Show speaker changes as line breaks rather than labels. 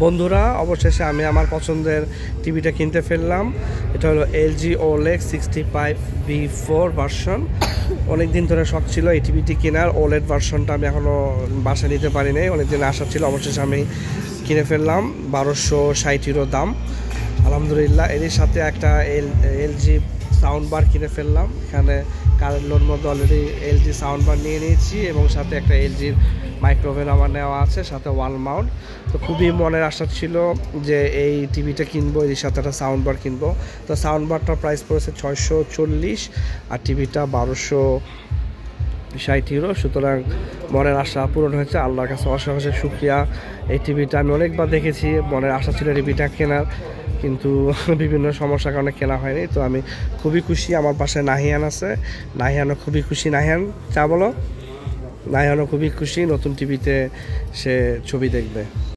বন্ধুরা, অবশেষে আমি আমার পছন্দের টিভিটা কিনতে ফেললাম। এটা হলো এলজি ওলেড 65V4 ভার্সন। অনেক দিন ধরে শখ ছিল এই টিভিটি কেনার। ওলেড ভার্সনটা আমি এখনও বাসায় নিতে পারি নাই, অনেক দিন আশা ছিল। অবশেষে আমি কিনে ফেললাম। 1260 ইউরো দাম, আলহামদুলিল্লাহ। এর সাথে একটা এলজি সাউন্ড বার কিনে ফেললাম। এখানে কারেন্টলোর মধ্যে অলরেডি এলজি সাউন্ড বার নিয়ে নিয়েছি এবং সাথে একটা এলজির মাইক্রোওভেন আমার নেওয়া আছে, সাথে ওয়াল মাউন্ট। তো খুবই মনের আশা ছিল যে এই টিভিটা কিনবো, এর সাথে একটা সাউন্ড বার কিনবো। তো সাউন্ড বারটার প্রাইস পড়েছে 640 আর টিভিটা 1260 ইউরো। সুতরাং মনের আশা পূরণ হয়েছে, আল্লাহর কাছে অশেষ অশেষ শুকরিয়া। এই টিভিটা আমি অনেকবার দেখেছি, মনের আশা ছিল টিভিটা কেনার, কিন্তু বিভিন্ন সমস্যার কারণে কেনা হয়নি। তো আমি খুবই খুশি। আমার পাশে নাহিয়ান আছে, নাহিয়ানও খুবই খুশি। নাহিয়ান চা বলো। নাহিয়ানও খুবই খুশি, নতুন টিভিতে সে ছবি দেখবে।